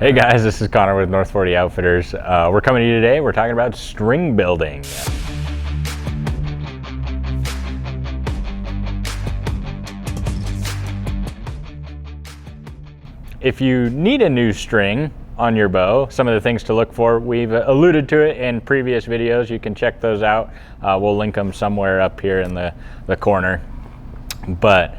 Hey guys, this is Connor with North 40 Outfitters. We're coming to you today. We're talking about string building. If you need a new string on your bow, some of the things to look for, we've alluded to it in previous videos. You can check those out. We'll link them somewhere up here in the corner. But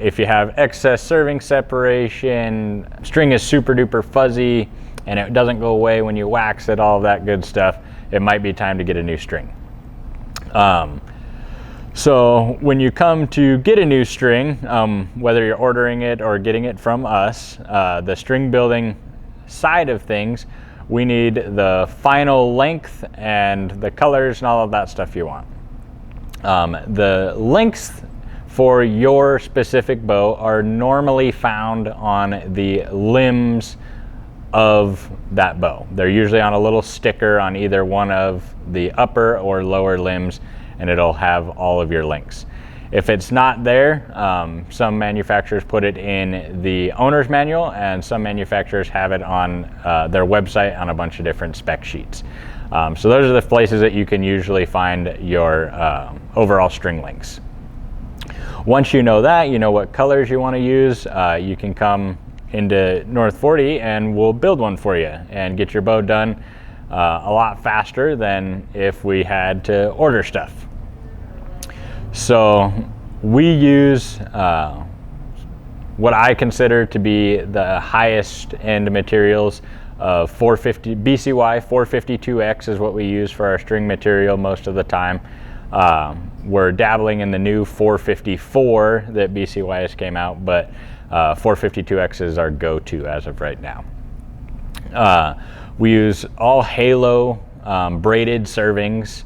if you have excess serving separation, string is super duper fuzzy, and it doesn't go away when you wax it, all of that good stuff, it might be time to get a new string. So when you come to get a new string, whether you're ordering it or getting it from us, the string building side of things, we need the final length and the colors and all of that stuff you want. The lengths for your specific bow are normally found on the limbs of that bow. They're usually on a little sticker on either one of the upper or lower limbs, and it'll have all of your links. If it's not there, some manufacturers put it in the owner's manual, and some manufacturers have it on their website on a bunch of different spec sheets. So those are the places that you can usually find your overall string links. Once you know that, you know what colors you want to use, you can come into North 40 and we'll build one for you and get your bow done a lot faster than if we had to order stuff. So we use what I consider to be the highest end materials of 450 BCY 452X is what we use for our string material most of the time. We're dabbling in the new 454 that BCY has came out, but 452X is our go-to as of right now. We use all Halo braided servings.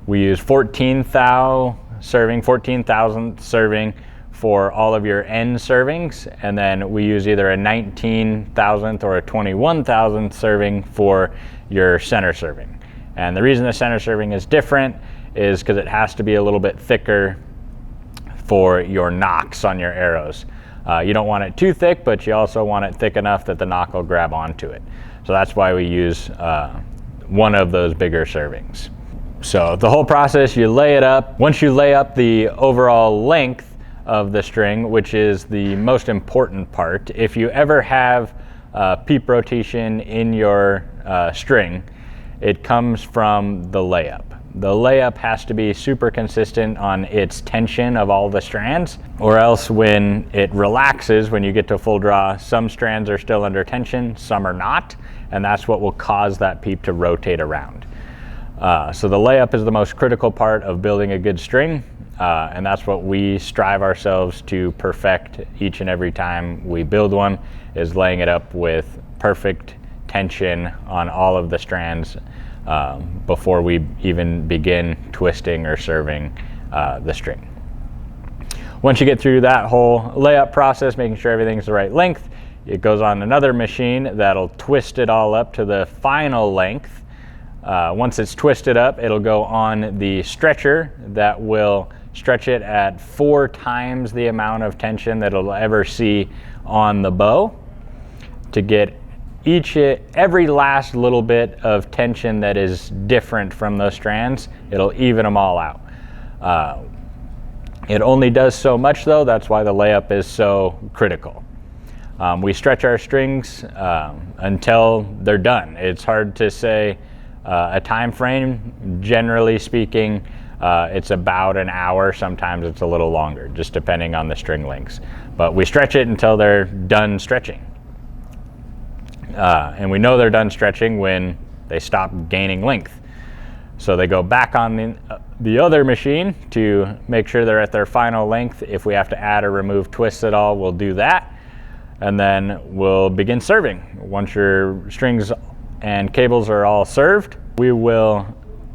We use 14,000th serving for all of your end servings, and then we use either a 19,000th or a 21,000th serving for your center serving. And the reason the center serving is different is because it has to be a little bit thicker for your nocks on your arrows. You don't want it too thick, but you also want it thick enough that the nock will grab onto it. So that's why we use one of those bigger servings. So the whole process, you lay it up. Once you lay up the overall length of the string, which is the most important part, if you ever have peep rotation in your string, it comes from the layup. The layup has to be super consistent on its tension of all the strands, or else when it relaxes, when you get to full draw, some strands are still under tension, some are not, and that's what will cause that peep to rotate around. So the layup is the most critical part of building a good string, and that's what we strive ourselves to perfect each and every time we build one, is laying it up with perfect tension on all of the strands before we even begin twisting or serving the string. Once you get through that whole layup process, making sure everything's the right length, it goes on another machine that'll twist it all up to the final length. Once it's twisted up, it'll go on the stretcher that will stretch it at 4 times the amount of tension that it'll ever see on the bow to get every last little bit of tension that is different from those strands. It'll even them all out. It only does so much though, that's why the layup is so critical. We stretch our strings until they're done. It's hard to say a time frame. Generally speaking, it's about an hour, sometimes it's a little longer, just depending on the string lengths. But we stretch it until they're done stretching. And we know they're done stretching when they stop gaining length. So they go back on the other machine to make sure they're at their final length. If we have to add or remove twists at all, we'll do that. And then we'll begin serving. Once your strings and cables are all served, we will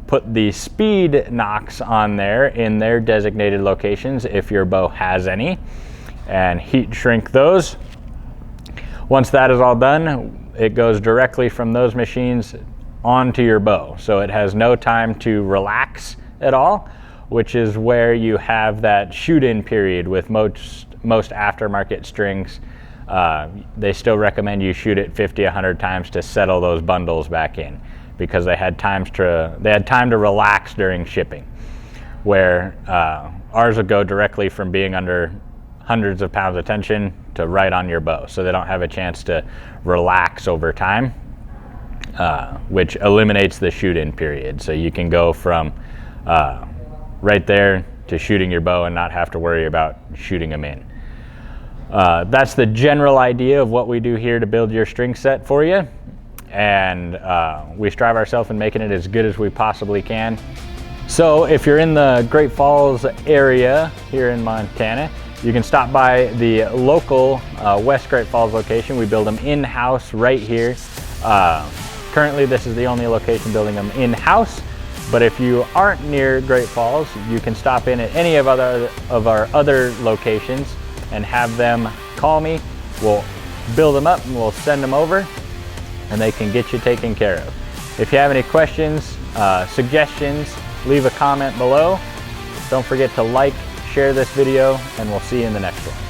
put the speed nocks on there in their designated locations if your bow has any, and heat shrink those. Once that is all done, it goes directly from those machines onto your bow. So it has no time to relax at all, which is where you have that shoot-in period with most aftermarket strings. they still recommend you shoot it 50, 100 times to settle those bundles back in, because they had time to relax during shipping. Where ours would go directly from being under hundreds of pounds of tension to right on your bow, so they don't have a chance to relax over time, which eliminates the shoot-in period. So you can go from right there to shooting your bow and not have to worry about shooting them in. That's the general idea of what we do here to build your string set for you, and we strive ourselves in making it as good as we possibly can. So if you're in the Great Falls area here in Montana, you can stop by the local West Great Falls location. We build them in-house right here. Currently this is the only location building them in-house, but if you aren't near Great Falls, you can stop in at any of our other locations and have them call me. We'll build them up and we'll send them over, and they can get you taken care of. If you have any questions, suggestions, leave a comment below. Don't forget to like, share this video, and we'll see you in the next one.